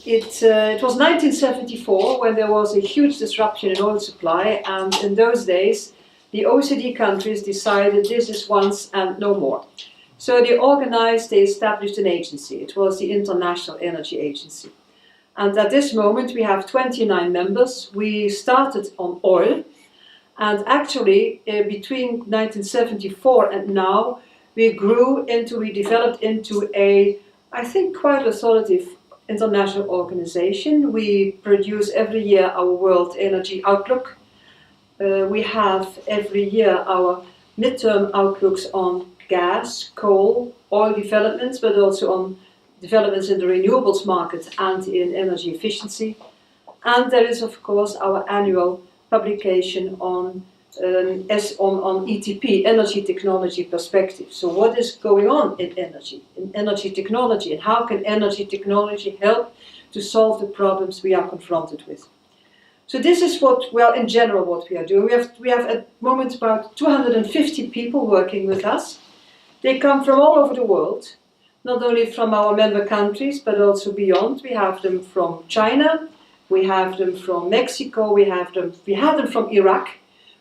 It was 1974 when there was a huge disruption in oil supply, and in those days the OECD countries decided this is once and no more. So they established an agency. It was the International Energy Agency. And at this moment we have 29 members. We started on oil, and actually between 1974 and now we developed into a, I think, quite authoritative international organization. We produce every year our World Energy Outlook. We have every year our midterm outlooks on gas, coal, oil developments, but also on developments in the renewables market and in energy efficiency. And there is, of course, our annual publication on ETP, Energy Technology Perspective. So what is going on in energy technology, and how can energy technology help to solve the problems we are confronted with? So this is in general what we are doing. We have at the moment about 250 people working with us. They come from all over the world, not only from our member countries, but also beyond. We have them from China, we have them from Mexico, we have them from Iraq,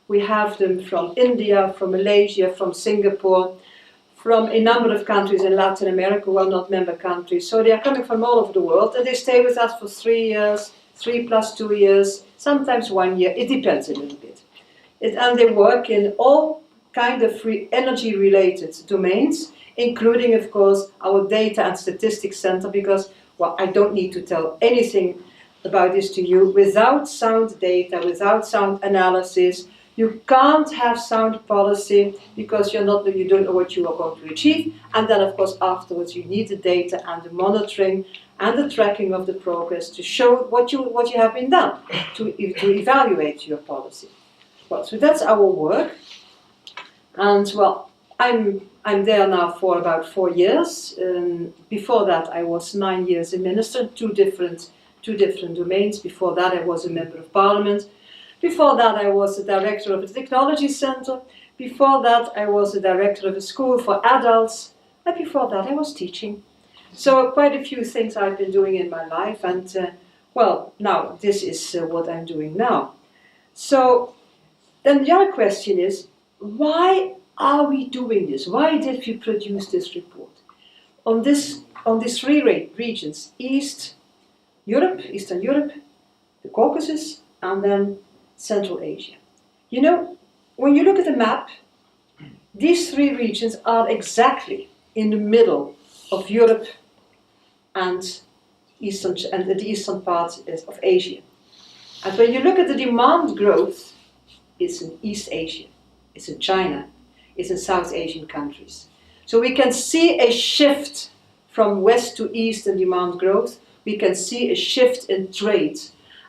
we have them from India, from Malaysia, from Singapore, from a number of countries in Latin America who are not member countries. So they are coming from all over the world, and they stay with us for 3 years, 3 plus 2 years, sometimes 1 year. It depends a little bit. And they work in all kind of energy-related domains, including, of course, our data and statistics center, because, well, I don't need to tell anything about this to you. Without sound data, without sound analysis, you can't have sound policy, because you don't know what you are going to achieve. And then, of course, afterwards, you need the data and the monitoring and the tracking of the progress to show what you have been done, to evaluate your policy. Well, so that's our work. And well, I'm there now for about 4 years. Before that, I was 9 years a minister, two different domains. Before that, I was a member of parliament. Before that, I was the director of a technology center. Before that, I was the director of a school for adults. And before that, I was teaching. So quite a few things I've been doing in my life. And well, now this is what I'm doing now. So then the other question is, why are we doing this? Why did we produce this report? On these 3 regions, Eastern Europe, the Caucasus, and then Central Asia. You know, when you look at the map, these 3 regions are exactly in the middle of Europe and the eastern part of Asia. And when you look at the demand growth, it's in East Asia. It's in China, it's in South Asian countries. So we can see a shift from west to east in demand growth. We can see a shift in trade.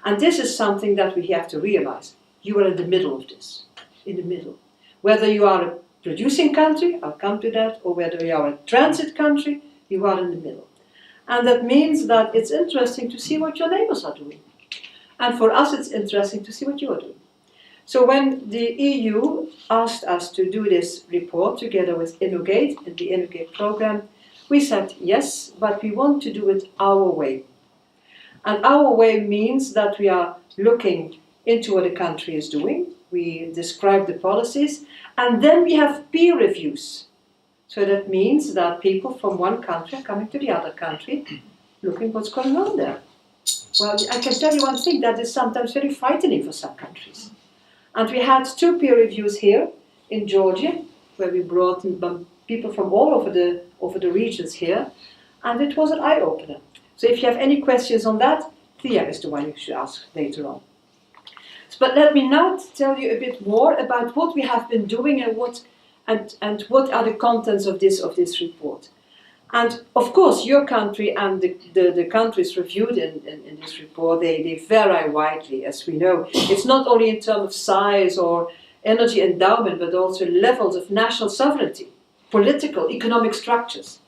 And this is something that we have to realize. You are in the middle of this, in the middle. Whether you are a producing country, I'll come to that, or whether you are a transit country, you are in the middle. And that means that it's interesting to see what your neighbors are doing. And for us, it's interesting to see what you are doing. So when the EU asked us to do this report together with Innogate in the Innogate program, we said yes, but we want to do it our way. And our way means that we are looking into what the country is doing, we describe the policies, and then we have peer reviews. So that means that people from one country are coming to the other country, looking what's going on there. Well, I can tell you one thing, that is sometimes very frightening for some countries. And we had 2 peer reviews here in Georgia, where we brought in people from all over the regions here, and it was an eye-opener. So if you have any questions on that, Thea is the one you should ask later on. But let me now tell you a bit more about what we have been doing and what are the contents of this report. And of course, your country and the countries reviewed in this report, they vary widely, as we know. It's not only in terms of size or energy endowment, but also levels of national sovereignty, political, economic structures.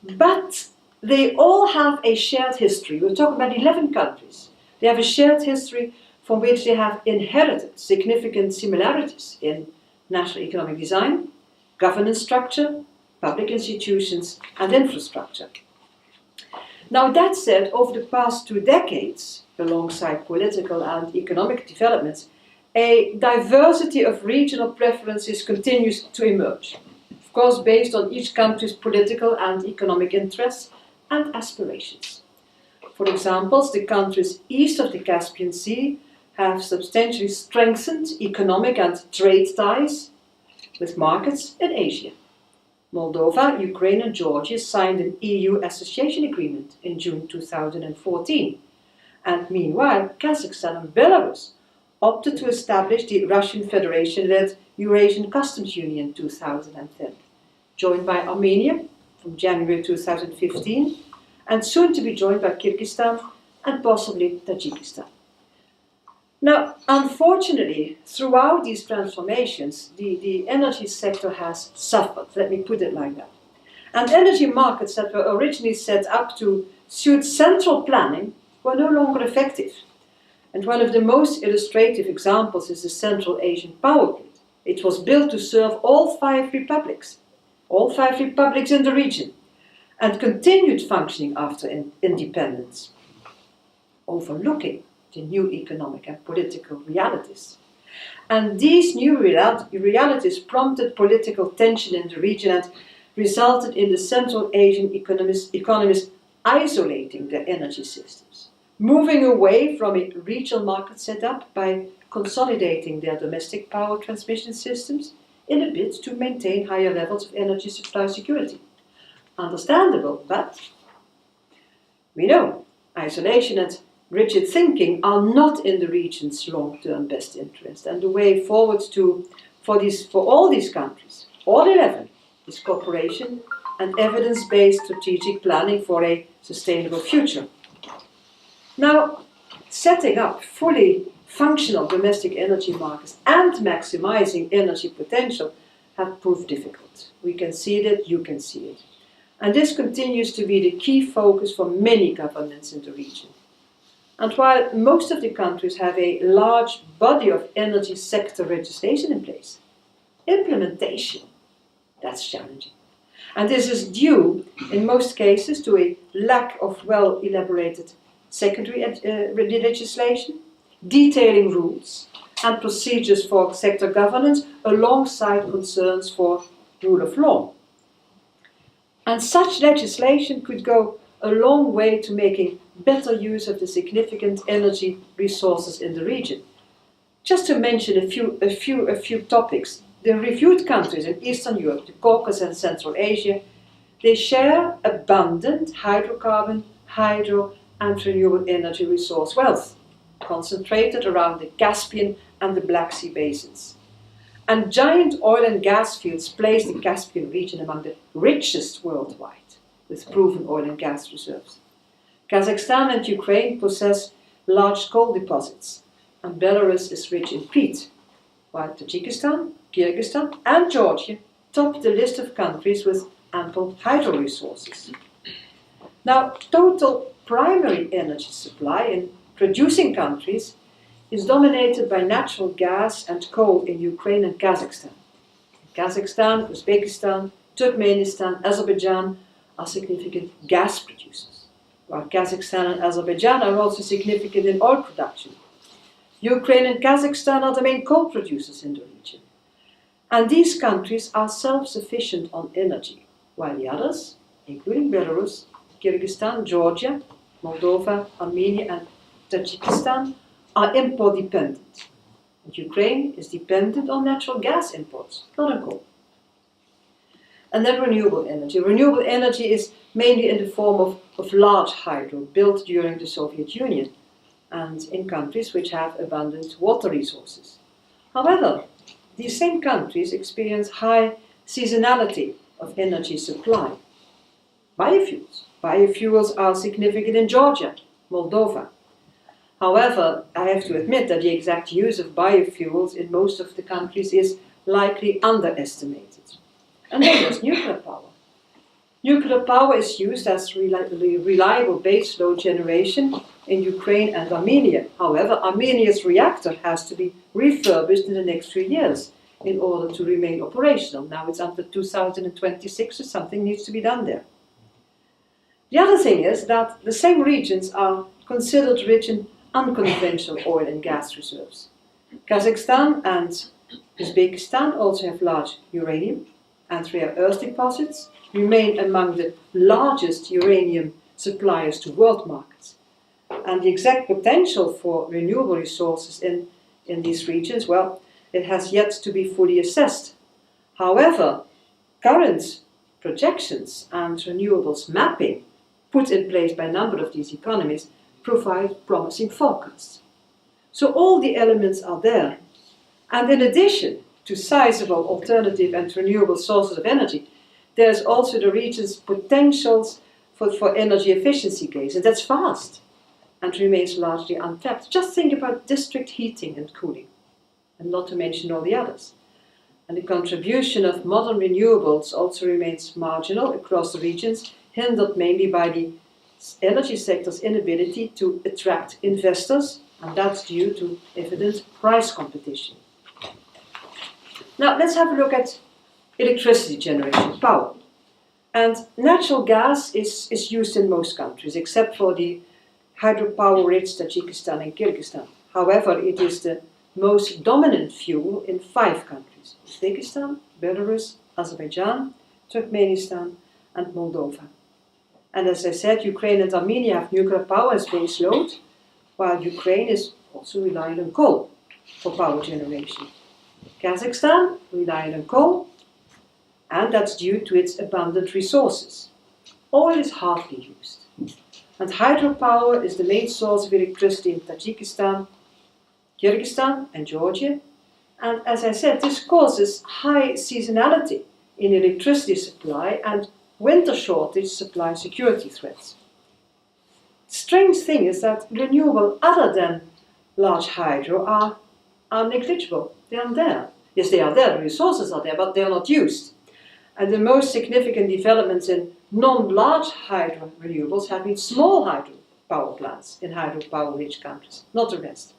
But they all have a shared history. We're talking about 11 countries. They have a shared history from which they have inherited significant similarities in national economic design, governance structure, public institutions and infrastructure. Now that said, over the past 2 decades, alongside political and economic developments, a diversity of regional preferences continues to emerge, of course based on each country's political and economic interests and aspirations. For example, the countries east of the Caspian Sea have substantially strengthened economic and trade ties with markets in Asia. Moldova, Ukraine and Georgia signed an EU association agreement in June 2014. And meanwhile, Kazakhstan and Belarus opted to establish the Russian Federation-led Eurasian Customs Union in 2010, joined by Armenia from January 2015, and soon to be joined by Kyrgyzstan and possibly Tajikistan. Now, unfortunately, throughout these transformations, the energy sector has suffered, let me put it like that. And energy markets that were originally set up to suit central planning were no longer effective. And one of the most illustrative examples is the Central Asian power grid. It was built to serve all five republics in the region, and continued functioning after independence, overlooking the new economic and political realities. And these new realities prompted political tension in the region and resulted in the Central Asian economies isolating their energy systems, moving away from a regional market setup by consolidating their domestic power transmission systems in a bid to maintain higher levels of energy supply security. Understandable, but we know isolation and rigid thinking are not in the region's long-term best interest, and the way forward for all these countries, all 11, is cooperation and evidence-based strategic planning for a sustainable future. Now, setting up fully functional domestic energy markets and maximizing energy potential have proved difficult. We can see it, you can see it. And this continues to be the key focus for many governments in the region. And while most of the countries have a large body of energy sector legislation in place, implementation, that's challenging. And this is due, in most cases, to a lack of well-elaborated secondary legislation, detailing rules and procedures for sector governance alongside concerns for rule of law. And such legislation could go a long way to making better use of the significant energy resources in the region. Just to mention a few topics, the reviewed countries in Eastern Europe, the Caucasus and Central Asia, they share abundant hydrocarbon, hydro and renewable energy resource wealth, concentrated around the Caspian and the Black Sea basins. And giant oil and gas fields place the Caspian region among the richest worldwide, with proven oil and gas reserves. Kazakhstan and Ukraine possess large coal deposits, and Belarus is rich in peat, while Tajikistan, Kyrgyzstan and Georgia top the list of countries with ample hydro resources. Now, total primary energy supply in producing countries is dominated by natural gas and coal in Ukraine and Kazakhstan. Kazakhstan, Uzbekistan, Turkmenistan, Azerbaijan are significant gas producers, while Kazakhstan and Azerbaijan are also significant in oil production. Ukraine and Kazakhstan are the main coal producers in the region. And these countries are self-sufficient on energy, while the others, including Belarus, Kyrgyzstan, Georgia, Moldova, Armenia and Tajikistan, are import dependent. And Ukraine is dependent on natural gas imports, not on coal. And then renewable energy. Renewable energy is mainly in the form of large hydro built during the Soviet Union and in countries which have abundant water resources. However, these same countries experience high seasonality of energy supply. Biofuels. Biofuels are significant in Georgia, Moldova. However, I have to admit that the exact use of biofuels in most of the countries is likely underestimated. And then there's nuclear power. Nuclear power is used as reliable baseload generation in Ukraine and Armenia. However, Armenia's reactor has to be refurbished in the next few years in order to remain operational. Now it's until 2026, so something needs to be done there. The other thing is that the same regions are considered rich in unconventional oil and gas reserves. Kazakhstan and Uzbekistan also have large uranium and rare earth deposits, remain among the largest uranium suppliers to world markets. And the exact potential for renewable resources in these regions, well, it has yet to be fully assessed. However, current projections and renewables mapping put in place by a number of these economies provide promising forecasts. So all the elements are there. And in addition to sizable alternative and renewable sources of energy, there's also the region's potentials for energy efficiency gains, and that's vast and remains largely untapped. Just think about district heating and cooling, and not to mention all the others. And the contribution of modern renewables also remains marginal across the regions, hindered mainly by the energy sector's inability to attract investors, and that's due to evident price competition. Now let's have a look at electricity generation, power. And natural gas is used in most countries, except for the hydropower-rich Tajikistan and Kyrgyzstan. However, it is the most dominant fuel in 5 countries: Uzbekistan, Belarus, Azerbaijan, Turkmenistan, and Moldova. And as I said, Ukraine and Armenia have nuclear power as base load, while Ukraine is also reliant on coal for power generation. Kazakhstan relied on coal, and that's due to its abundant resources. Oil is hardly used, and hydropower is the main source of electricity in Tajikistan, Kyrgyzstan, and Georgia. And as I said, this causes high seasonality in electricity supply and winter shortage supply security threats. Strange thing is that renewable other than large hydro are negligible. They aren't there. Yes, they are there, the resources are there, but they are not used. And the most significant developments in non-large hydro renewables have been small hydro power plants in hydropower-rich countries, not the rest.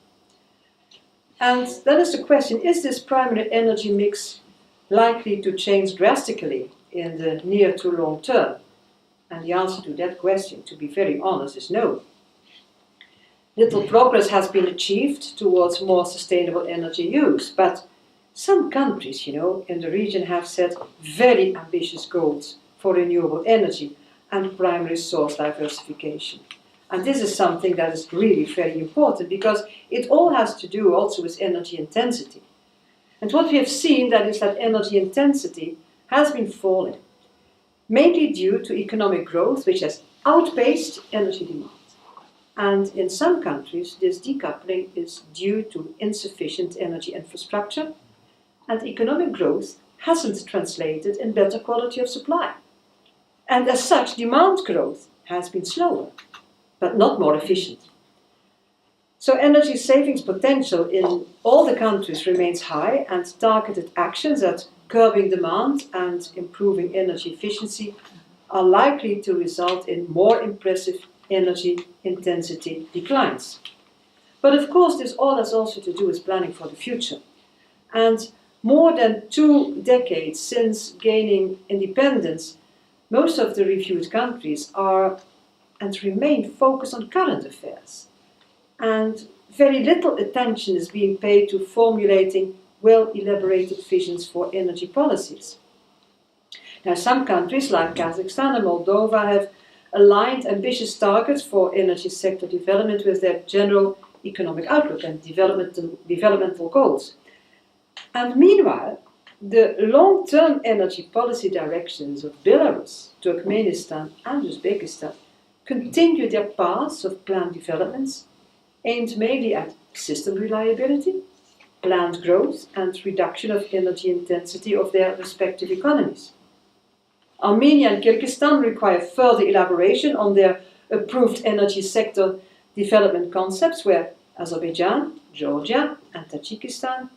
And then is the question, is this primary energy mix likely to change drastically in the near to long term? And the answer to that question, to be very honest, is no. Little progress has been achieved towards more sustainable energy use, but some countries, in the region have set very ambitious goals for renewable energy and primary source diversification. And this is something that is really very important because it all has to do also with energy intensity. And what we have seen is that energy intensity has been falling, mainly due to economic growth, which has outpaced energy demand. And in some countries, this decoupling is due to insufficient energy infrastructure, and economic growth hasn't translated in better quality of supply. And as such, demand growth has been slower, but not more efficient. So energy savings potential in all the countries remains high, and targeted actions at curbing demand and improving energy efficiency are likely to result in more impressive energy intensity declines. But of course, this all has also to do with planning for the future. And more than 2 decades since gaining independence, most of the reviewed countries are and remain focused on current affairs. And very little attention is being paid to formulating well-elaborated visions for energy policies. Now, some countries like Kazakhstan and Moldova have aligned ambitious targets for energy sector development with their general economic outlook and developmental goals. And meanwhile, the long-term energy policy directions of Belarus, Turkmenistan, and Uzbekistan continue their paths of planned developments aimed mainly at system reliability, planned growth, and reduction of energy intensity of their respective economies. Armenia and Kyrgyzstan require further elaboration on their approved energy sector development concepts, where Azerbaijan, Georgia, and Tajikistan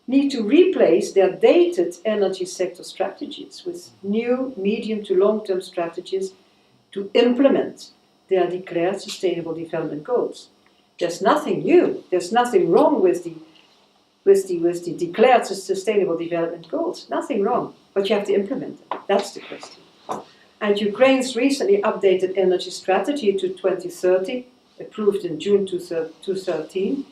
need to replace their dated energy sector strategies with new medium to long-term strategies to implement their declared sustainable development goals. There's nothing new, there's nothing wrong with the declared sustainable development goals, nothing wrong, but you have to implement them. That's the question. And Ukraine's recently updated energy strategy to 2030, approved in June 2013,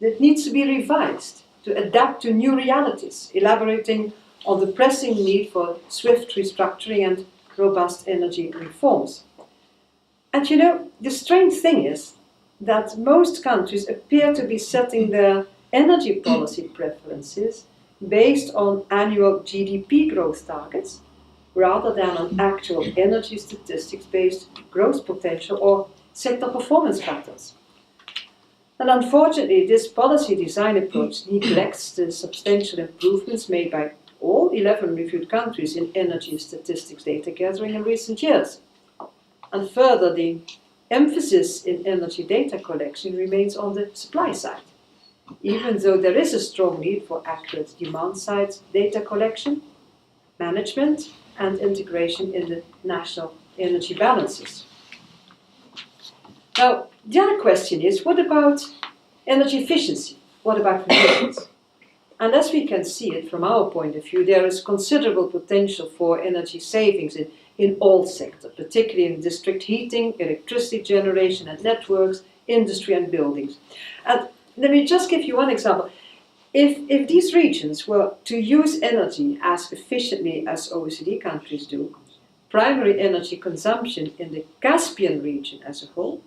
that needs to be revised to adapt to new realities, elaborating on the pressing need for swift restructuring and robust energy reforms. And you know, the strange thing is that most countries appear to be setting their energy policy preferences based on annual GDP growth targets rather than on actual energy statistics-based growth potential or sector performance patterns. And unfortunately, this policy design approach neglects the substantial improvements made by all 11 reviewed countries in energy statistics data gathering in recent years. And further, the emphasis in energy data collection remains on the supply side, even though there is a strong need for accurate demand-side data collection, management, and integration in the national energy balances. Now, the other question is, what about energy efficiency? What about renewables? And as we can see it from our point of view, there is considerable potential for energy savings in all sectors, particularly in district heating, electricity generation and networks, industry and buildings. And let me just give you one example. If these regions were to use energy as efficiently as OECD countries do, primary energy consumption in the Caspian region as a whole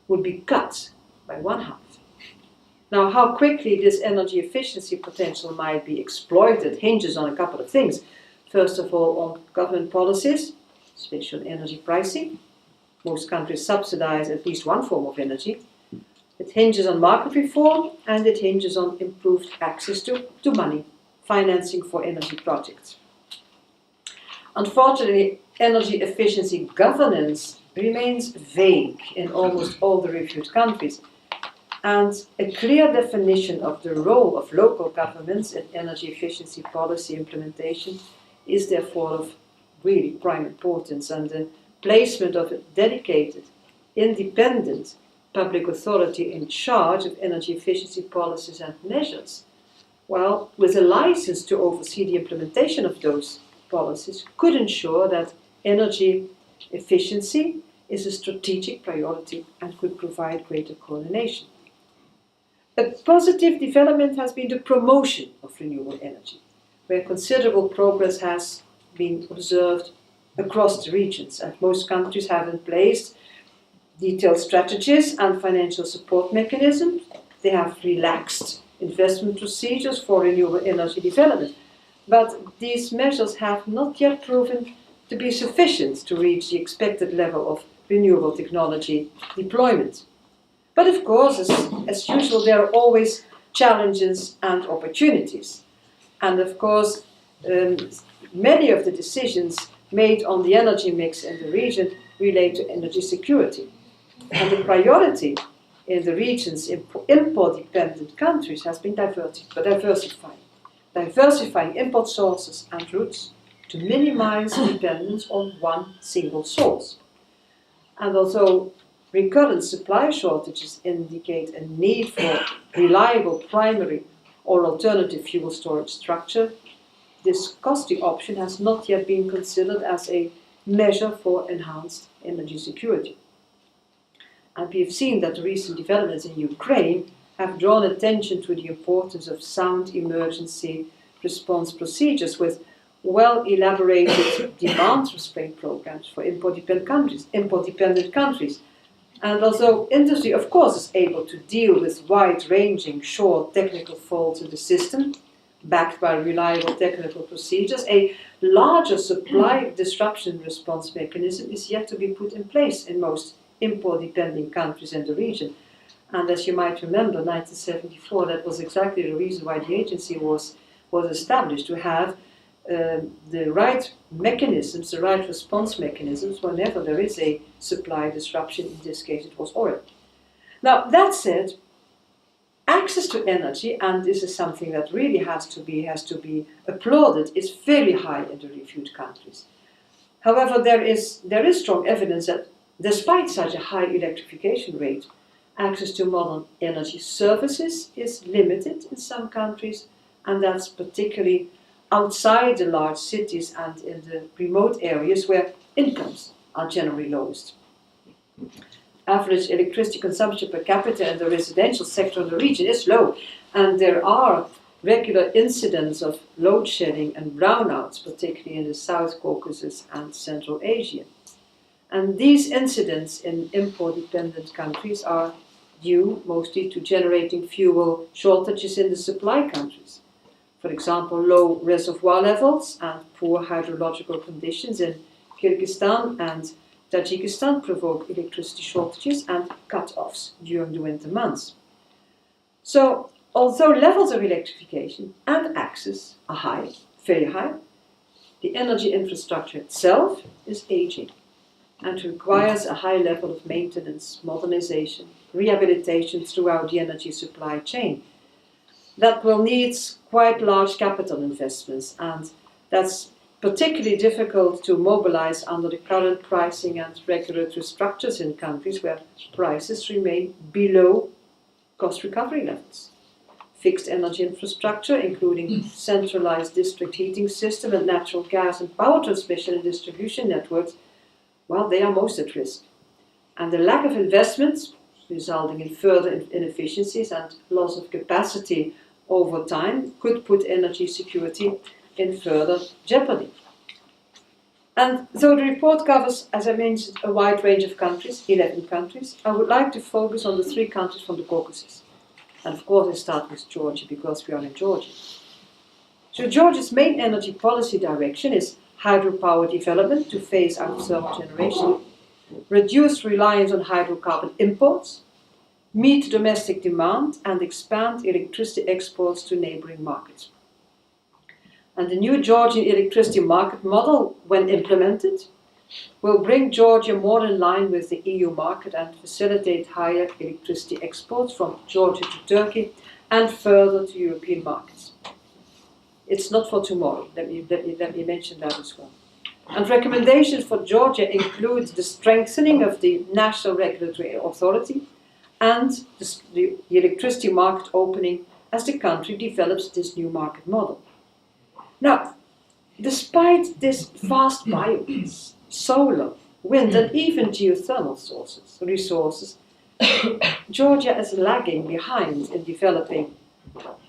would be cut by 1/2. Now, how quickly this energy efficiency potential might be exploited hinges on a couple of things. First of all, on government policies, especially on energy pricing. Most countries subsidize at least one form of energy. It hinges on market reform, and it hinges on improved access to money, financing for energy projects. Unfortunately, energy efficiency governance remains vague in almost all the reviewed countries, and a clear definition of the role of local governments in energy efficiency policy implementation is therefore of really prime importance, and the placement of a dedicated, independent public authority in charge of energy efficiency policies and measures, well, with a license to oversee the implementation of those policies, could ensure that energy efficiency is a strategic priority and could provide greater coordination. A positive development has been the promotion of renewable energy, where considerable progress has been observed across the regions, and most countries have in place detailed strategies and financial support mechanisms. They have relaxed investment procedures for renewable energy development, but these measures have not yet proven to be sufficient to reach the expected level of renewable technology deployment. But of course, as usual, there are always challenges and opportunities. And of course, many of the decisions made on the energy mix in the region relate to energy security. And the priority in the region's import-dependent countries has been diversifying import sources and routes to minimize dependence on one single source. And although recurrent supply shortages indicate a need for reliable primary or alternative fuel storage structure, this costly option has not yet been considered as a measure for enhanced energy security. And we have seen that the recent developments in Ukraine have drawn attention to the importance of sound emergency response procedures with well-elaborated demand restraint programs for import-dependent countries. And although industry, of course, is able to deal with wide-ranging, short technical faults in the system, backed by reliable technical procedures, a larger supply disruption response mechanism is yet to be put in place in most import-dependent countries in the region. And as you might remember, 1974, that was exactly the reason why the agency was established, to have the right mechanisms, the right response mechanisms whenever there is a supply disruption. In this case, it was oil. Now, that said, access to energy, and this is something that really has to be applauded, is very high in the reviewed countries. However, there is strong evidence that despite such a high electrification rate, access to modern energy services is limited in some countries, and that's particularly outside the large cities and in the remote areas where incomes are generally lowest. Average electricity consumption per capita in the residential sector of the region is low, and there are regular incidents of load shedding and brownouts, particularly in the South Caucasus and Central Asia. And these incidents in import-dependent countries are due mostly to generating fuel shortages in the supply countries. For example, low reservoir levels and poor hydrological conditions in Kyrgyzstan and Tajikistan provoke electricity shortages and cut-offs during the winter months. So, although levels of electrification and access are high, very high, the energy infrastructure itself is aging and requires a high level of maintenance, modernization, rehabilitation throughout the energy supply chain. That will need quite large capital investments, and that's particularly difficult to mobilize under the current pricing and regulatory structures in countries where prices remain below cost recovery levels. Fixed energy infrastructure, including centralized district heating system and natural gas and power transmission and distribution networks, well, they are most at risk. And the lack of investments, resulting in further inefficiencies and loss of capacity over time, could put energy security in further jeopardy. And though the report covers, as I mentioned, a wide range of countries, 11 countries, I would like to focus on the 3 countries from the Caucasus. And of course I start with Georgia because we are in Georgia. So Georgia's main energy policy direction is hydropower development to phase out thermal generation, reduce reliance on hydrocarbon imports, meet domestic demand, and expand electricity exports to neighboring markets. And the new Georgian electricity market model, when implemented, will bring Georgia more in line with the EU market and facilitate higher electricity exports from Georgia to Turkey and further to European markets. It's not for tomorrow, let me mention that as well. And recommendations for Georgia include the strengthening of the National Regulatory Authority and the electricity market opening as the country develops this new market model. Now, despite this vast biomass, solar, wind and even geothermal resources, Georgia is lagging behind in developing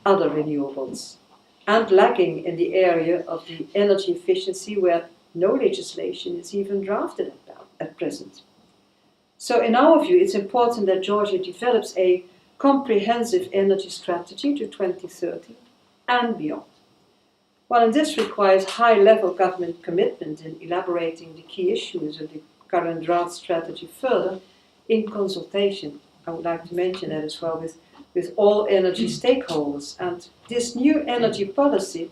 other renewables and lagging in the area of the energy efficiency where no legislation is even drafted at present. So in our view, it's important that Georgia develops a comprehensive energy strategy to 2030 and beyond. Well, and this requires high-level government commitment in elaborating the key issues of the current draft strategy further in consultation. I would like to mention that as well with all energy stakeholders. And this new energy policy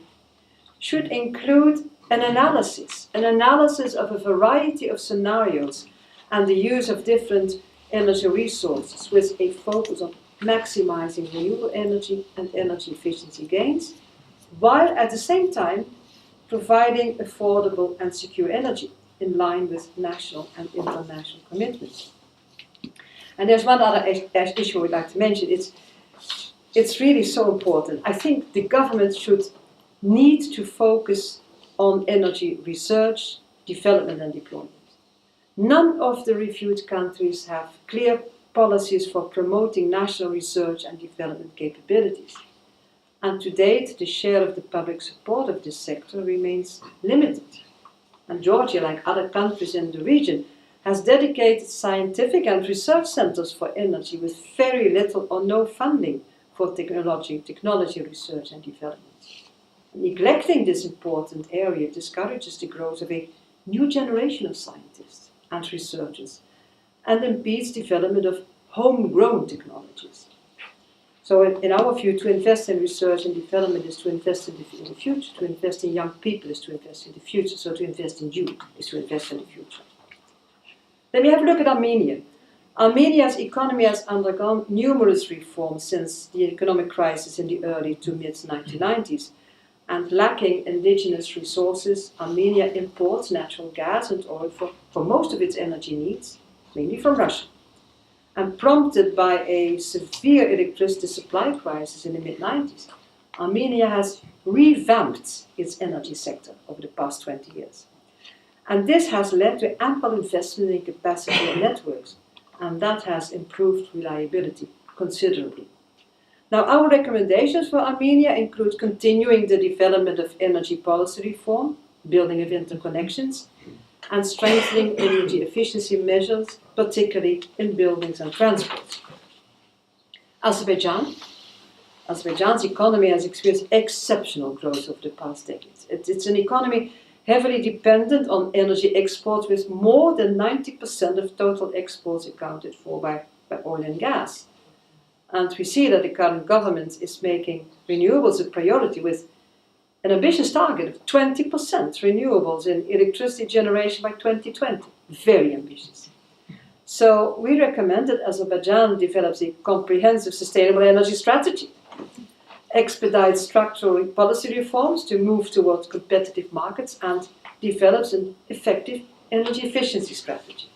should include an analysis of a variety of scenarios and the use of different energy resources with a focus on maximizing renewable energy and energy efficiency gains, while at the same time providing affordable and secure energy in line with national and international commitments. And there's one other issue I'd like to mention. It's really so important. I think the government should need to focus on energy research, development and deployment. None of the reviewed countries have clear policies for promoting national research and development capabilities. And to date, the share of the public support of this sector remains limited. And Georgia, like other countries in the region, has dedicated scientific and research centers for energy with very little or no funding for technology research and development. Neglecting this important area discourages the growth of a new generation of scientists and researchers and impedes development of homegrown technologies. So in our view, to invest in research and development is to invest in the future. To invest in young people is to invest in the future. So to invest in youth is to invest in the future. Let me have a look at Armenia. Armenia's economy has undergone numerous reforms since the economic crisis in the early to mid-1990s. And lacking indigenous resources, Armenia imports natural gas and oil for most of its energy needs, mainly from Russia. And prompted by a severe electricity supply crisis in the mid-90s, Armenia has revamped its energy sector over the past 20 years. And this has led to ample investment in capacity and networks, and that has improved reliability considerably. Now, our recommendations for Armenia include continuing the development of energy policy reform, building of interconnections, and strengthening energy efficiency measures, particularly in buildings and transport. Azerbaijan's economy has experienced exceptional growth over the past decades. It's an economy heavily dependent on energy exports, with more than 90% of total exports accounted for by oil and gas. And we see that the current government is making renewables a priority, with an ambitious target of 20% renewables in electricity generation by 2020. Very ambitious. So we recommend that Azerbaijan develops a comprehensive sustainable energy strategy, expedites structural policy reforms to move towards competitive markets, and develops an effective energy efficiency strategy.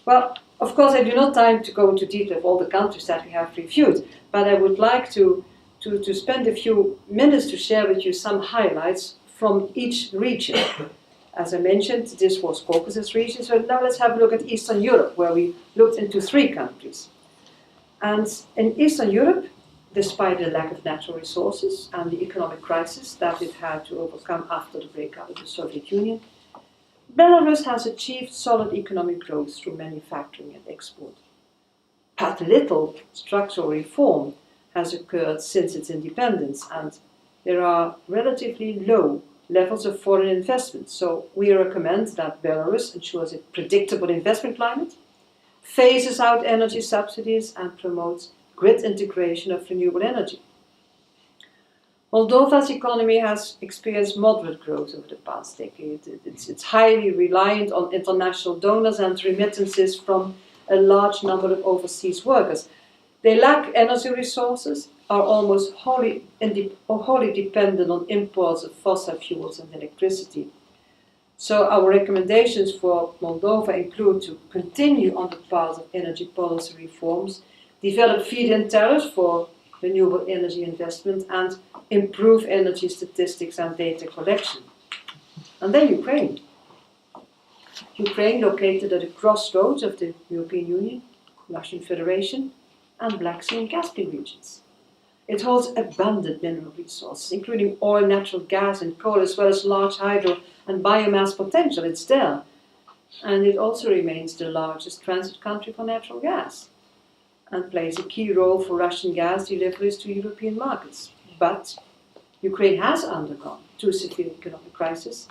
Well, of course, I do not have time to go into detail of all the countries that we have reviewed, but I would like to spend a few minutes to share with you some highlights from each region. As I mentioned, this was Caucasus region, so now let's have a look at Eastern Europe, where we looked into 3 countries. And in Eastern Europe, despite the lack of natural resources and the economic crisis that it had to overcome after the breakup of the Soviet Union, Belarus has achieved solid economic growth through manufacturing and export. But little structural reform has occurred since its independence, and there are relatively low levels of foreign investment. So we recommend that Belarus ensures a predictable investment climate, phases out energy subsidies, and promotes grid integration of renewable energy. Moldova's economy has experienced moderate growth over the past decade. It's highly reliant on international donors and remittances from a large number of overseas workers. They lack energy resources, are almost wholly dependent on imports of fossil fuels and electricity. So our recommendations for Moldova include to continue on the path of energy policy reforms, develop feed-in tariffs for renewable energy investment, and improve energy statistics and data collection. And then Ukraine. Ukraine, located at the crossroads of the European Union, Russian Federation, and Black Sea and Caspian regions. It holds abundant mineral resources, including oil, natural gas, and coal, as well as large hydro and biomass potential. It's there. And it also remains the largest transit country for natural gas, and plays a key role for Russian gas deliveries to European markets. But Ukraine has undergone 2 severe economic crises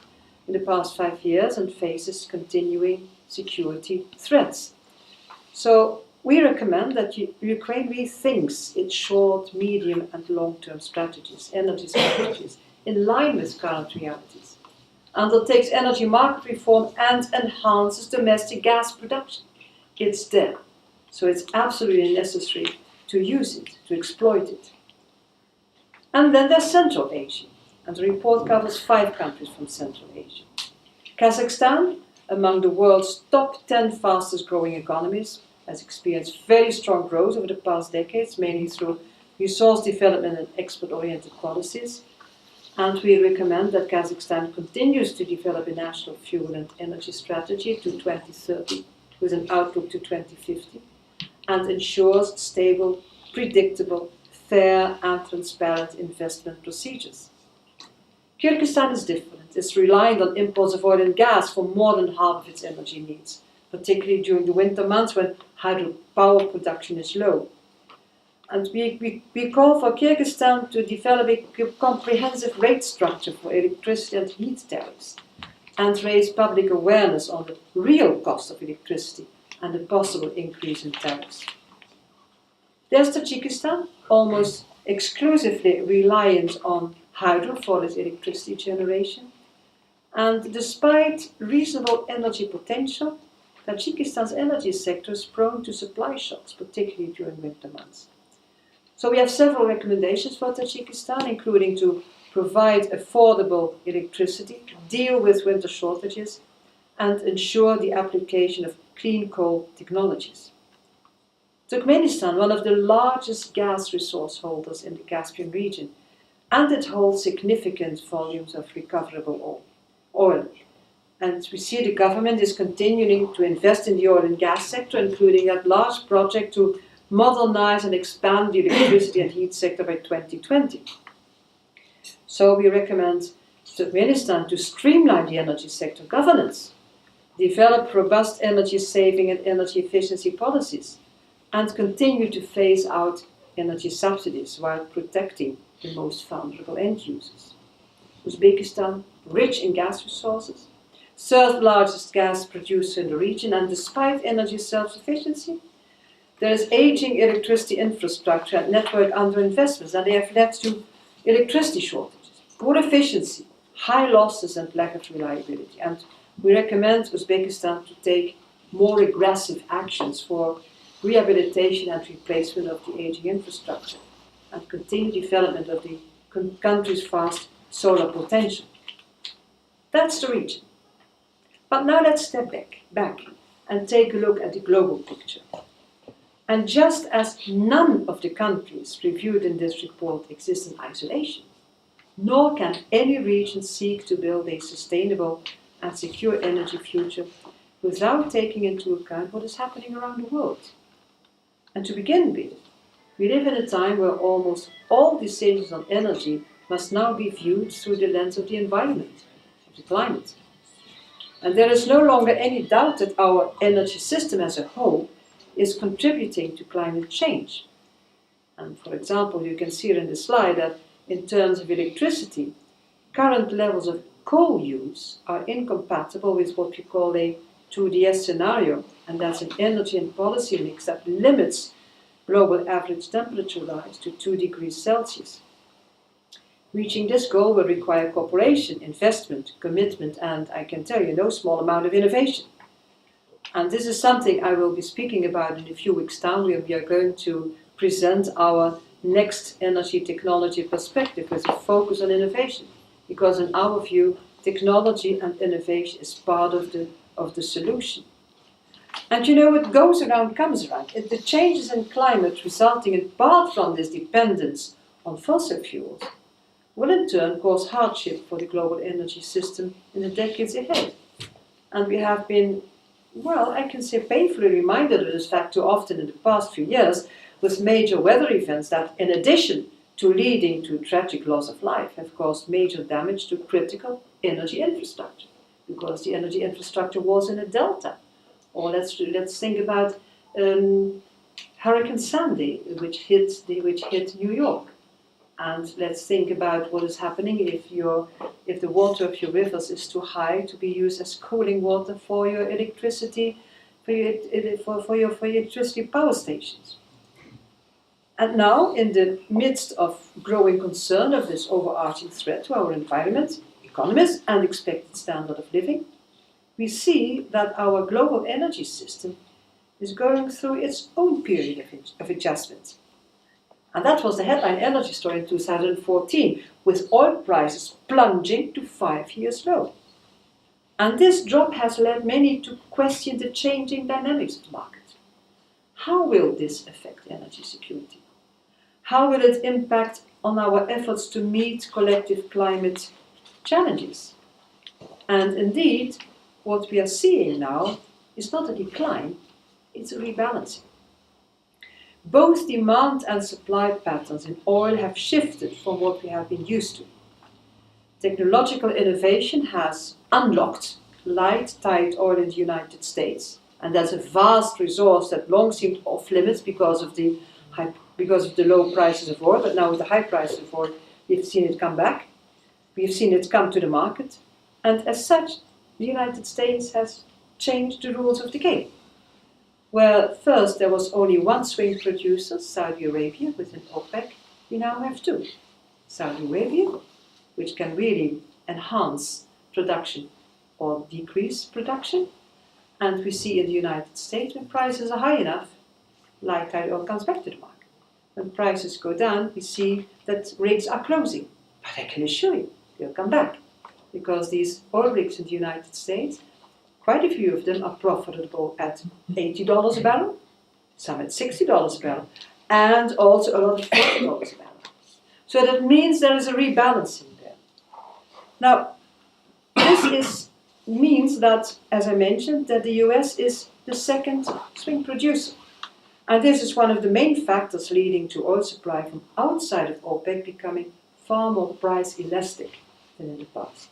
in the past 5 years and faces continuing security threats. So we recommend that Ukraine rethinks its short, medium, and long-term strategies, energy strategies, in line with current realities, undertakes energy market reform, and enhances domestic gas production. It's there. So it's absolutely necessary to use it, to exploit it. And then there's Central Asia, and the report covers 5 countries from Central Asia. Kazakhstan, among the world's top 10 fastest growing economies, has experienced very strong growth over the past decades, mainly through resource development and export-oriented policies. And we recommend that Kazakhstan continues to develop a national fuel and energy strategy to 2030, with an outlook to 2050, and ensures stable, predictable, fair, and transparent investment procedures. Kyrgyzstan is different. It's reliant on imports of oil and gas for more than half of its energy needs, particularly during the winter months when hydropower production is low. And we call for Kyrgyzstan to develop a comprehensive rate structure for electricity and heat tariffs, and raise public awareness on the real cost of electricity and the possible increase in tariffs. There's Tajikistan, almost exclusively reliant on hydro for its electricity generation. And despite reasonable energy potential, Tajikistan's energy sector is prone to supply shocks, particularly during winter months. So we have several recommendations for Tajikistan, including to provide affordable electricity, deal with winter shortages, and ensure the application of clean coal technologies. Turkmenistan, one of the largest gas resource holders in the Caspian region, and it holds significant volumes of recoverable oil. And we see the government is continuing to invest in the oil and gas sector, including that large project to modernize and expand the electricity and heat sector by 2020. So we recommend Turkmenistan to streamline the energy sector governance, develop robust energy saving and energy efficiency policies, and continue to phase out energy subsidies while protecting the most vulnerable end users. Uzbekistan, rich in gas resources, third largest gas producer in the region, and despite energy self-sufficiency, there is aging electricity infrastructure and network underinvestments, and they have led to electricity shortages, poor efficiency, high losses, and lack of reliability. And we recommend Uzbekistan to take more aggressive actions for rehabilitation and replacement of the aging infrastructure and continue development of the country's vast solar potential. That's the region. But now let's step back and take a look at the global picture. And just as none of the countries reviewed in this report exist in isolation, nor can any region seek to build a sustainable and secure energy future without taking into account what is happening around the world. And to begin with, we live in a time where almost all decisions on energy must now be viewed through the lens of the environment, of the climate. And there is no longer any doubt that our energy system as a whole is contributing to climate change. And for example, you can see here in the slide that in terms of electricity, current levels of coal use are incompatible with what we call a 2DS scenario, and that's an energy and policy mix that limits global average temperature rise to 2 degrees Celsius. Reaching this goal will require cooperation, investment, commitment, and I can tell you, no small amount of innovation. And this is something I will be speaking about in a few weeks' time, where we are going to present our next energy technology perspective with a focus on innovation. Because in our view, technology and innovation is part of the solution. And you know, what goes around comes around. The changes in climate resulting in part from this dependence on fossil fuels will in turn cause hardship for the global energy system in the decades ahead. And we have been, well, I can say painfully reminded of this fact too often in the past few years with major weather events that, in addition to leading to tragic loss of life, have caused major damage to critical energy infrastructure, because the energy infrastructure was in a delta. Or let's think about Hurricane Sandy, which hit New York. And let's think about what is happening if the water of your rivers is too high to be used as cooling water for your electricity, for your electricity power stations. And now, in the midst of growing concern of this overarching threat to our environment, economies, and expected standard of living, we see that our global energy system is going through its own period of adjustment. And that was the headline energy story in 2014, with oil prices plunging to 5-year low. And this drop has led many to question the changing dynamics of the market. How will this affect energy security? How will it impact on our efforts to meet collective climate challenges? And indeed, what we are seeing now is not a decline, it's a rebalancing. Both demand and supply patterns in oil have shifted from what we have been used to. Technological innovation has unlocked light, tight oil in the United States, and that's a vast resource that long seemed off limits because of the low prices of oil, but now with the high prices of oil, we've seen it come back. We've seen it come to the market, and as such, the United States has changed the rules of the game. Where first there was only one swing producer, Saudi Arabia, within OPEC, we now have two. Saudi Arabia, which can really enhance production or decrease production, and we see in the United States when prices are high enough, light tight oil comes back to the market. When prices go down, we see that rigs are closing. But I can assure you, they'll come back, because these oil rigs in the United States, quite a few of them are profitable at $80 a barrel, some at $60 a barrel, and also a lot of $40 a barrel. So that means there is a rebalancing there. Now, this is means that, as I mentioned, that the US is the second swing producer. And this is one of the main factors leading to oil supply from outside of OPEC becoming far more price elastic than in the past.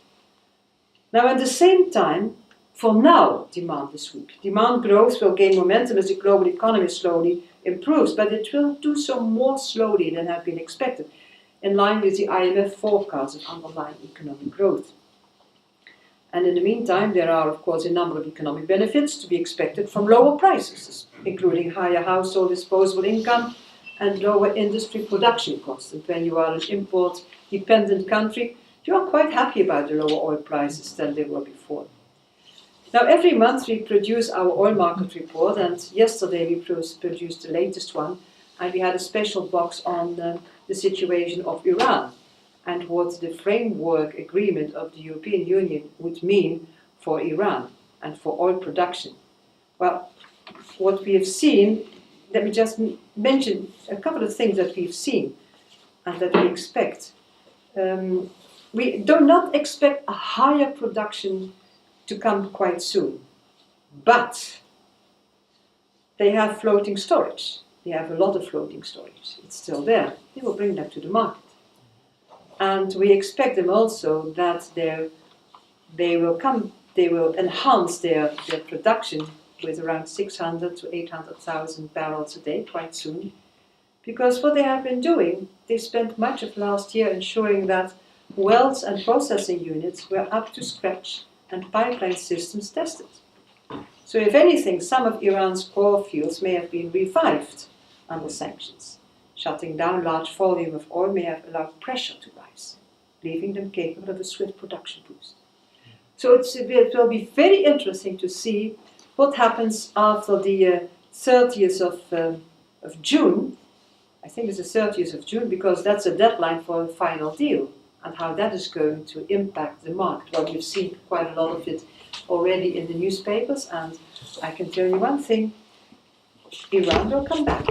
Now, at the same time, for now, demand is weak. Demand growth will gain momentum as the global economy slowly improves, but it will do so more slowly than had been expected, in line with the IMF forecast of underlying economic growth. And in the meantime, there are, of course, a number of economic benefits to be expected from lower prices, including higher household disposable income and lower industry production costs. And when you are an import-dependent country, you are quite happy about the lower oil prices than they were before. Now, every month we produce our oil market report, and yesterday we produced the latest one, and we had a special box on the situation of Iran and what the framework agreement of the European Union would mean for Iran and for oil production. Well, what we have seen, let me just mention a couple of things that we've seen and that we expect. We do not expect a higher production to come quite soon, but they have floating storage. They have a lot of floating storage. It's still there. They will bring that to the market. And we expect them also that they will enhance their production with around 600 to 800,000 barrels a day quite soon. Because what they have been doing, they spent much of last year ensuring that wells and processing units were up to scratch and pipeline systems tested. So if anything, some of Iran's core fields may have been revived under sanctions. Shutting down large volume of oil may have allowed pressure to rise, leaving them capable of a swift production boost. So it will be very interesting to see what happens after the 30th of June. I think it's the 30th of June because that's a deadline for a final deal, and how that is going to impact the market. Well, you've seen quite a lot of it already in the newspapers, and I can tell you one thing, Iran will come back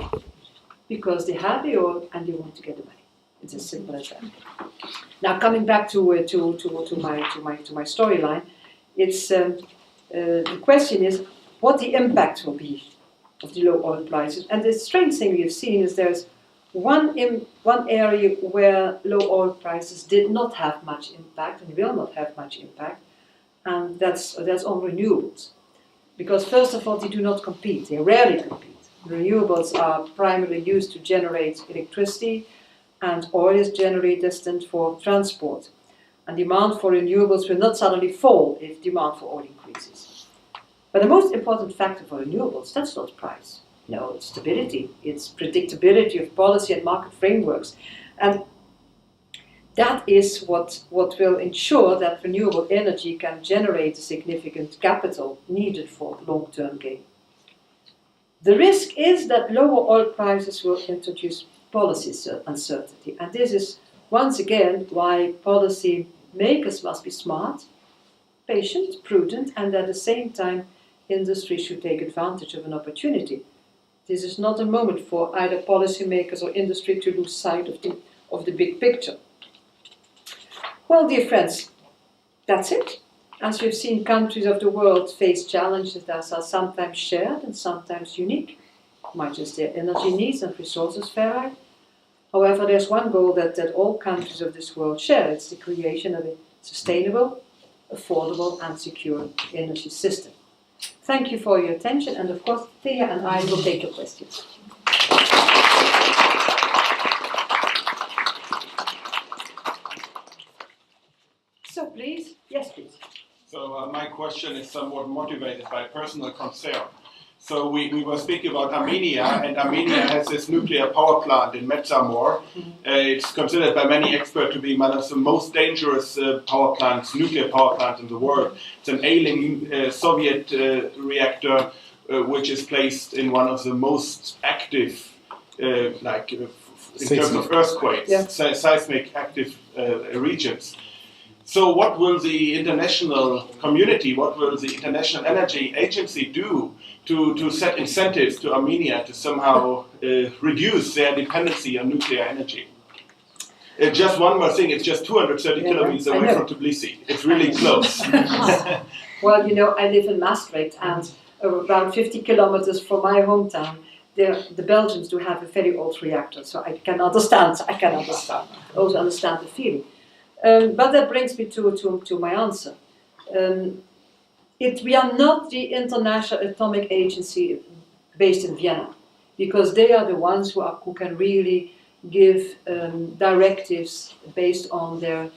because they have the oil and they want to get the money. It's as simple as that. Now, coming back to my storyline, it's the question is what the impact will be of the low oil prices. And the strange thing we have seen is there's one area where low oil prices did not have much impact and will not have much impact, and that's on renewables. Because first of all, they do not compete. They rarely compete. Renewables are primarily used to generate electricity, and oil is generally destined for transport. And demand for renewables will not suddenly fall if demand for oil increases. But the most important factor for renewables, that's not price. No, it's stability. It's predictability of policy and market frameworks. And that is what will ensure that renewable energy can generate significant capital needed for long-term gain. The risk is that lower oil prices will introduce policy uncertainty. And this is, once again, why policy makers must be smart, patient, prudent, and at the same time, industry should take advantage of an opportunity. This is not a moment for either policymakers or industry to lose sight of the big picture. Well, dear friends, that's it. As we've seen, countries of the world face challenges that are sometimes shared and sometimes unique, much as their energy needs and resources vary. However, there's one goal that all countries of this world share. It's the creation of a sustainable, affordable and secure energy system. Thank you for your attention, and of course, Thea and I will take your questions. So please, yes please. So my question is somewhat motivated by personal concern. So we were speaking about Armenia, and Armenia has this nuclear power plant in Metsamor. It's considered by many experts to be one of the most dangerous nuclear power plants in the world. It's an ailing Soviet reactor which is placed in one of the most active, in terms of earthquakes, seismic active regions. So what will the international community, what will the International Energy Agency do to set incentives to Armenia to somehow reduce their dependency on nuclear energy? Just one more thing, it's just 230 kilometers away from Tbilisi. It's really close. Well, you know, I live in Maastricht, and about 50 kilometers from my hometown, the Belgians do have a very old reactor, so I can understand. Also understand the feeling. But that brings me to my answer. We are not the International Atomic Agency based in Vienna, because they are the ones who can really give directives based on their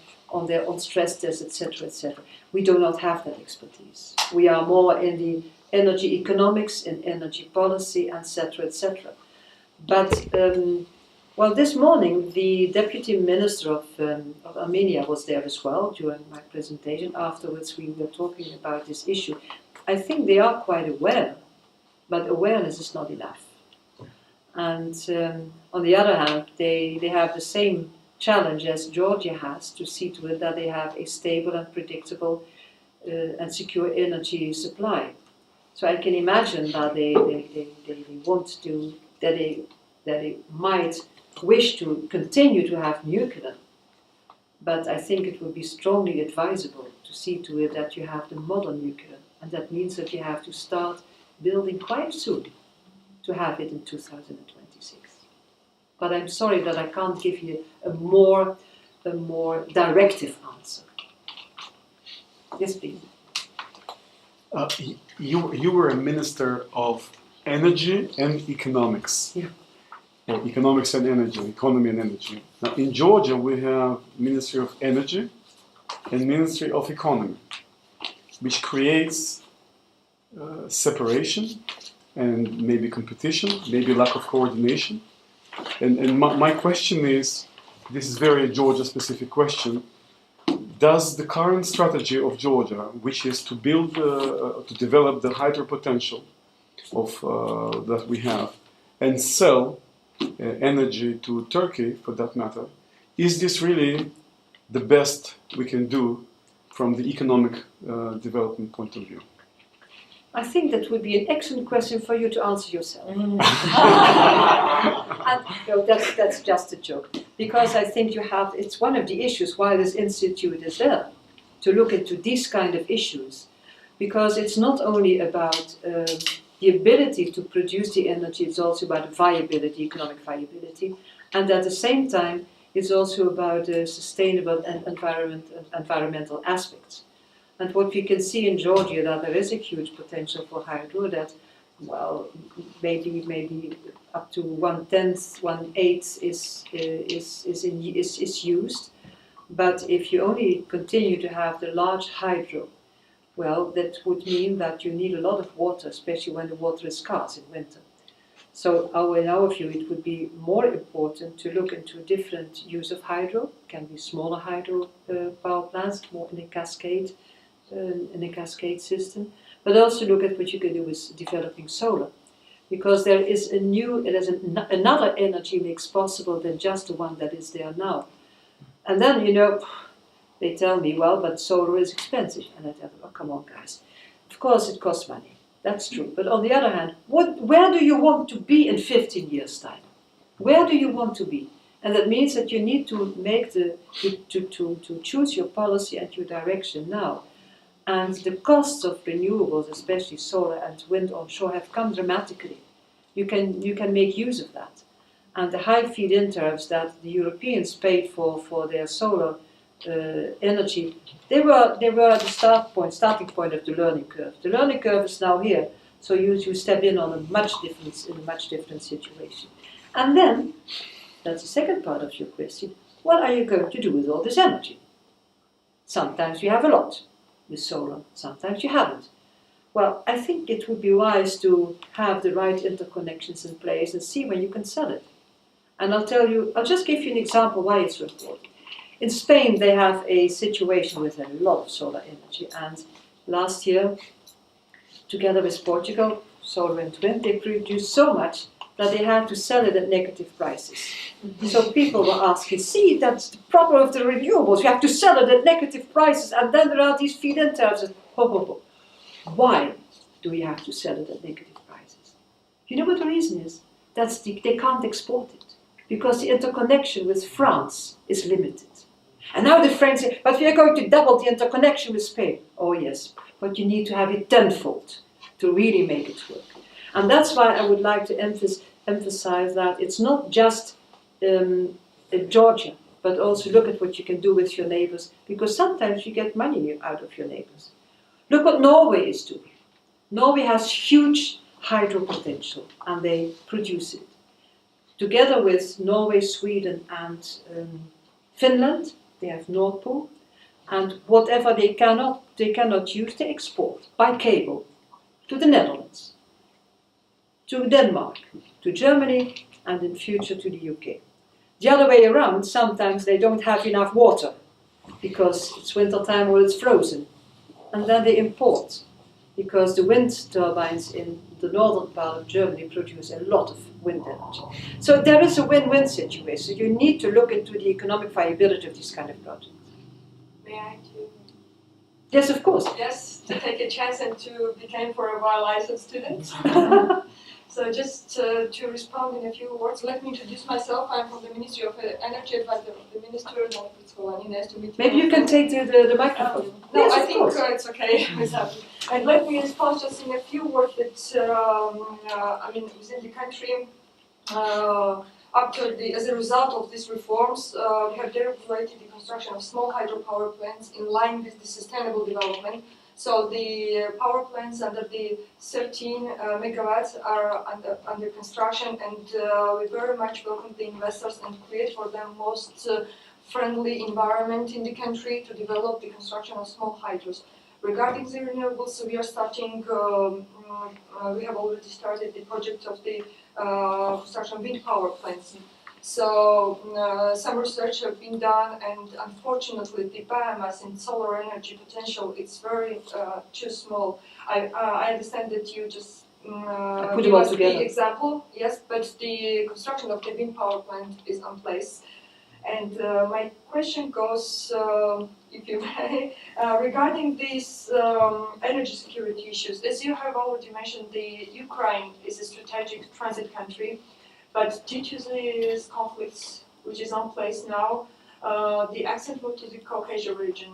stress tests, etc., etc. We do not have that expertise. We are more in the energy economics, in energy policy, etc., etc. But well, this morning the Deputy Minister of Armenia was there as well during my presentation. Afterwards, we were talking about this issue. I think they are quite aware, but awareness is not enough. And on the other hand, they have the same challenge as Georgia has, to see to it that they have a stable and predictable and secure energy supply. So I can imagine that they want to, that they might wish to continue to have nuclear, but I think it would be strongly advisable to see to it that you have the modern nuclear, and that means that you have to start building quite soon to have it in 2026. But I'm sorry that I can't give you a more directive answer. Yes, please. You were a minister of energy and economics. Yeah. Or economics and energy, economy and energy. Now in Georgia we have Ministry of Energy and Ministry of Economy, which creates separation and maybe competition, maybe lack of coordination. And my question is, this is very Georgia-specific question, does the current strategy of Georgia, which is to build, to develop the hydro potential of that we have, and sell energy to Turkey, for that matter, is this really the best we can do from the economic development point of view? I think that would be an excellent question for you to answer yourself. And, no, that's just a joke. Because I think it's one of the issues why this institute is there, to look into these kind of issues. Because it's not only about the ability to produce the energy, it's also about viability, economic viability. And at the same time, it's also about sustainable and environmental aspects. And what we can see in Georgia, that there is a huge potential for hydro, that, well, maybe up to 1/10, 1/8 is used. But if you only continue to have the large hydro, well, that would mean that you need a lot of water, especially when the water is scarce in winter. So in our view, it would be more important to look into different use of hydro. It can be smaller hydro power plants, more in a cascade system, but also look at what you can do with developing solar, because there is another energy mix possible than just the one that is there now. And then, you know, they tell me, well, but solar is expensive, and I tell them, oh, come on, guys. Of course, it costs money. That's true. But on the other hand, where do you want to be in 15 years' time? Where do you want to be? And that means that you need to make to choose your policy and your direction now. And the costs of renewables, especially solar and wind onshore, have come dramatically. You can make use of that. And the high feed-in tariffs that the Europeans paid for their solar energy, they were at the starting point of the learning curve. The learning curve is now here, so you step in on a much different situation. And then, that's the second part of your question, what are you going to do with all this energy? Sometimes you have a lot with solar, sometimes you haven't. Well, I think it would be wise to have the right interconnections in place and see when you can sell it. And I'll just give you an example why it's important. In Spain, they have a situation with a lot of solar energy, and last year, together with Portugal, solar and wind, they produced so much that they had to sell it at negative prices. So people were asking, see, that's the problem of the renewables, you have to sell it at negative prices, and then there are these feed-in tariffs. Why do we have to sell it at negative prices? You know what the reason is? They can't export it, because the interconnection with France is limited. And now the French say, but we are going to double the interconnection with Spain. Oh yes, but you need to have it tenfold to really make it work. And that's why I would like to emphasize that it's not just Georgia, but also look at what you can do with your neighbors, because sometimes you get money out of your neighbors. Look what Norway is doing. Norway has huge hydro potential, and they produce it. Together with Norway, Sweden, and Finland, they have Nord Pool, and whatever they cannot use, they export by cable to the Netherlands, to Denmark, to Germany, and in future to the UK. The other way around, sometimes they don't have enough water because it's winter time or it's frozen, and then they import, because the wind turbines in the northern part of Germany produce a lot of wind energy. So there is a win-win situation. So you need to look into the economic viability of this kind of project. May I too? Yes, of course. Yes, to take a chance and to become for a while licensed student. So just to respond in a few words, let me introduce myself. I'm from the Ministry of Energy, advisor of the Minister. Nice to meet you. Maybe you can take the microphone. No, yes, I think it's okay. And let me respond just in a few words that, I mean, within the country, as a result of these reforms, we have deregulated the construction of small hydropower plants in line with the sustainable development. So the power plants under the 13 megawatts are under construction, and we very much welcome the investors and create for them most friendly environment in the country to develop the construction of small hydros. Regarding the renewables, we are starting, we have already started the project of the construction of wind power plants. So some research have been done, and unfortunately the biomass and solar energy potential is very too small. I understand that you just give us the example, yes, but the construction of the wind power plant is in place. And my question goes, if you may, regarding these energy security issues. As you have already mentioned, the Ukraine is a strategic transit country, but due to these conflicts, which is in place now, the accent moved to the Caucasus region.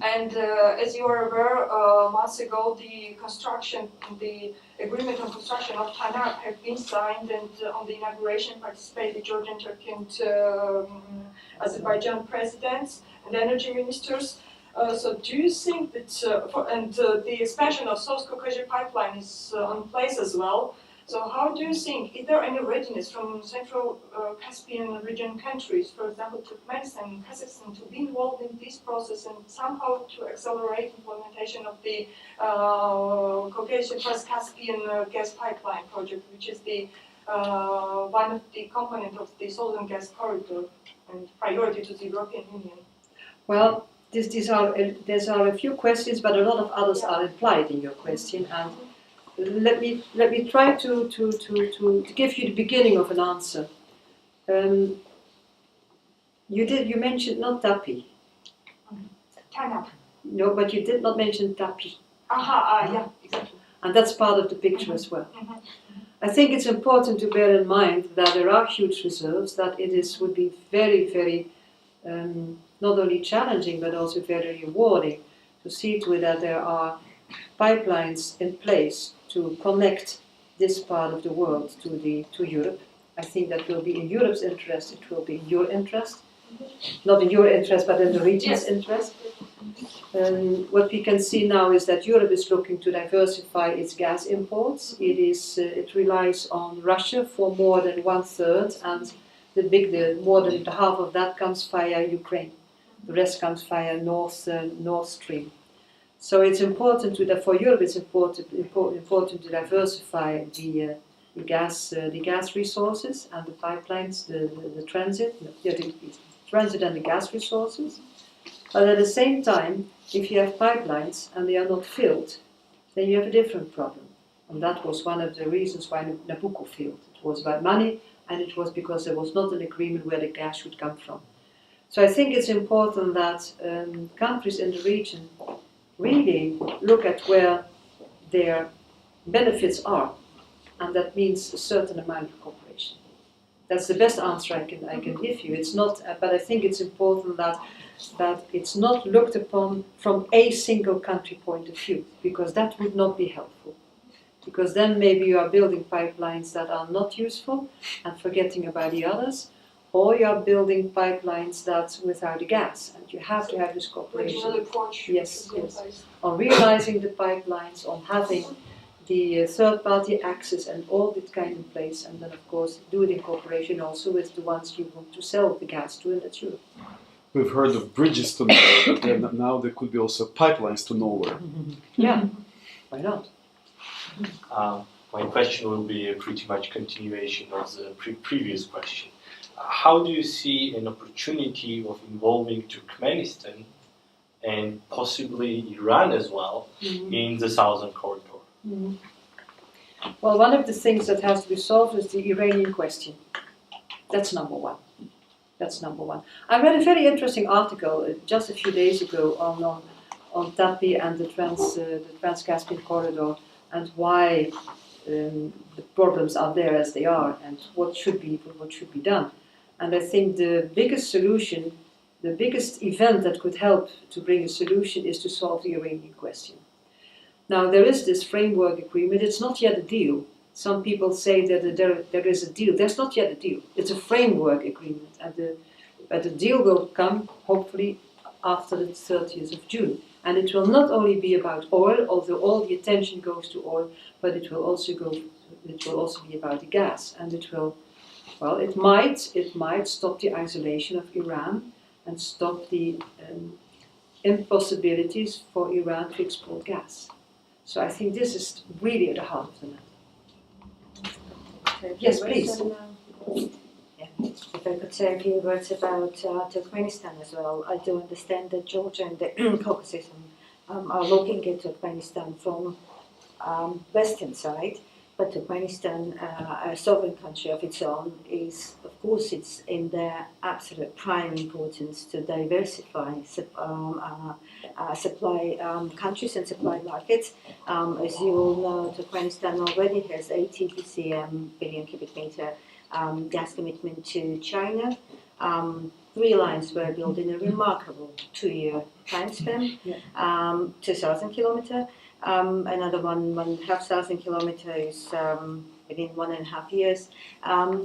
And as you are aware, months ago, the agreement on construction of TANAP have been signed, and on the inauguration participated Georgian, Turkey, and Azerbaijan presidents and energy ministers. So do you think that, the expansion of South Caucasus pipeline is in place as well? So how do you think, is there any readiness from Central Caspian region countries, for example, Turkmenistan and Kazakhstan, to be involved in this process and somehow to accelerate implementation of the Caucasus Caspian gas pipeline project, which is the one of the component of the Southern Gas Corridor and priority to the European Union? Well, these are a few questions, but a lot of others are implied in your question, and let me try to give you the beginning of an answer. You mentioned not TAPI. TANAP. No, but you did not mention TAPI. Yeah, exactly. And that's part of the picture as well. I think it's important to bear in mind that there are huge reserves, that would be very, very not only challenging but also very rewarding to see to it that there are pipelines in place to connect this part of the world to Europe. I think that will be in Europe's interest, it will be in your interest. Not in your interest, but in the region's interest. What we can see now is that Europe is looking to diversify its gas imports. It relies on Russia for more than 1/3, and more than half of that comes via Ukraine. The rest comes via Nord Stream. So it's important for Europe. It's important to diversify the gas resources and the pipelines, the transit, the transit and the gas resources. But at the same time, if you have pipelines and they are not filled, then you have a different problem. And that was one of the reasons why Nabucco failed. It was about money, and it was because there was not an agreement where the gas should come from. So I think it's important that countries in the region really look at where their benefits are, and that means a certain amount of cooperation. That's the best answer I can give you. It's not, but I think it's important that it's not looked upon from a single country point of view, because that would not be helpful. Because then maybe you are building pipelines that are not useful and forgetting about the others, or you are building pipelines that's without the gas, and you have to have this cooperation. Yes, yes. On realizing the pipelines, on having the third-party access and all that kind in place, and then of course do it in cooperation also with the ones you want to sell the gas to, and that's Europe. We've heard of bridges to nowhere, but then now there could be also pipelines to nowhere. Yeah, why not? My question will be a pretty much continuation of the previous question. How do you see an opportunity of involving Turkmenistan and possibly Iran as well in the southern corridor? Well, one of the things that has to be solved is the Iranian question. That's number one. That's number one. I read a very interesting article just a few days ago on TAPI and the Trans-Caspian corridor, and why the problems are there as they are, and what should be done. And I think the biggest solution, the biggest event that could help to bring a solution is to solve the Iranian question. Now there is this framework agreement. It's not yet a deal. Some people say that there is a deal. There's not yet a deal. It's a framework agreement, but the deal will come hopefully after the 30th of June. And it will not only be about oil, although all the attention goes to oil, but it will also be about the gas, and it will. Well, it might stop the isolation of Iran and stop the impossibilities for Iran to export gas. So I think this is really at the heart of the matter. Yes, please. If I could say a few words about Turkmenistan as well. I do understand that Georgia and the Caucasus are looking at Turkmenistan from western side, but Turkmenistan, a sovereign country of its own, is, of course, it's in their absolute prime importance to diversify supply countries and supply markets. As you all know, Turkmenistan already has 80 BCM, billion cubic meter, gas commitment to China. 3 lines were built in a remarkable 2-year time span, 2,000 kilometers. Another 1,500 kilometers within 1.5 years.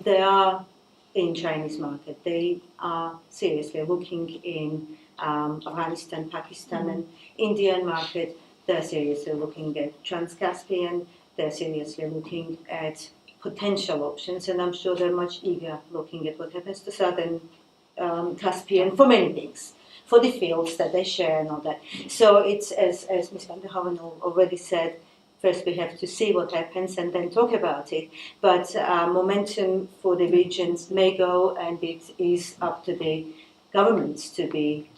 They are in Chinese market. They are seriously looking in Afghanistan, Pakistan, and Indian market. They're seriously looking at Trans-Caspian. They're seriously looking at potential options, and I'm sure they're much eager looking at what happens to southern Caspian for many things, for the fields that they share and all that. So it's, as Ms. van der Hoeven already said, first we have to see what happens and then talk about it. But momentum for the regions may go, and it is up to the governments to be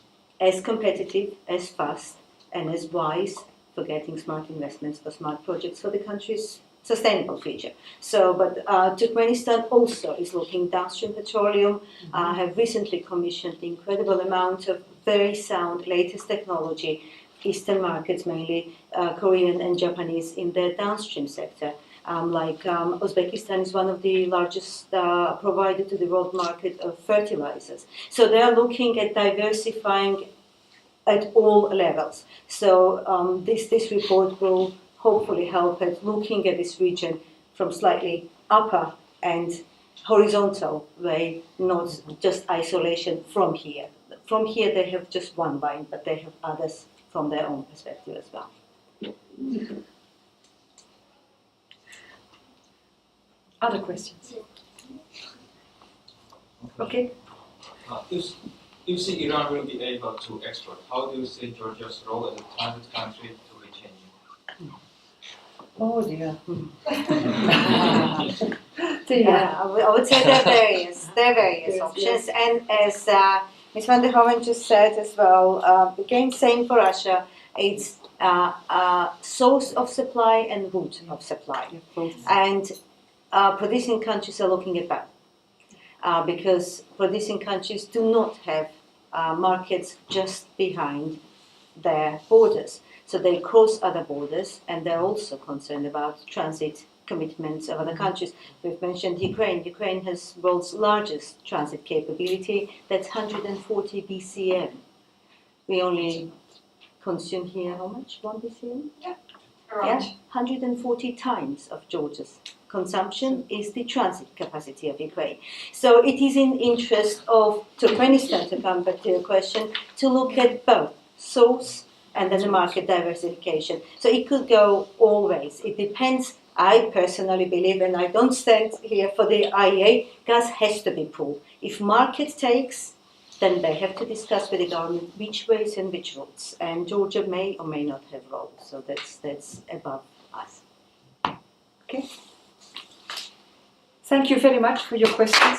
as competitive, as fast, and as wise for getting smart investments for smart projects for the country's sustainable future. So, but Turkmenistan also is looking downstream petroleum, have recently commissioned the incredible amount of very sound latest technology, Eastern markets mainly, Korean and Japanese in their downstream sector. Uzbekistan is one of the largest provider to the world market of fertilizers. So they are looking at diversifying at all levels. So this report will hopefully help at looking at this region from slightly upper and horizontal way, not just isolation from here. From here they have just one line, but they have others from their own perspective as well. Other questions? Okay. If you see Iran will be able to export, how do you see Georgia's role as a transit country to be changing? Oh dear. Yeah, I would say there are various options. Yes. And as Ms. van der Hoeven just said as well, again, same for Russia, it's a source of supply and route of supply. And producing countries are looking at that. Because producing countries do not have markets just behind their borders. So they cross other borders, and they're also concerned about transit commitments of other countries. We've mentioned Ukraine. Ukraine has world's largest transit capability. That's 140 BCM. We only consume here how much? 1 BCM? Around. Yeah, 140 times of Georgia's consumption is the transit capacity of Ukraine. So it is in interest of Turkmenistan, to come back to your question, to look at both source and then the market diversification. So it could go all ways. It depends. I personally believe, and I don't stand here for the IEA, gas has to be pulled. If market takes, then they have to discuss with the government which ways and which routes. And Georgia may or may not have roles. So that's above us. Okay. Thank you very much for your questions.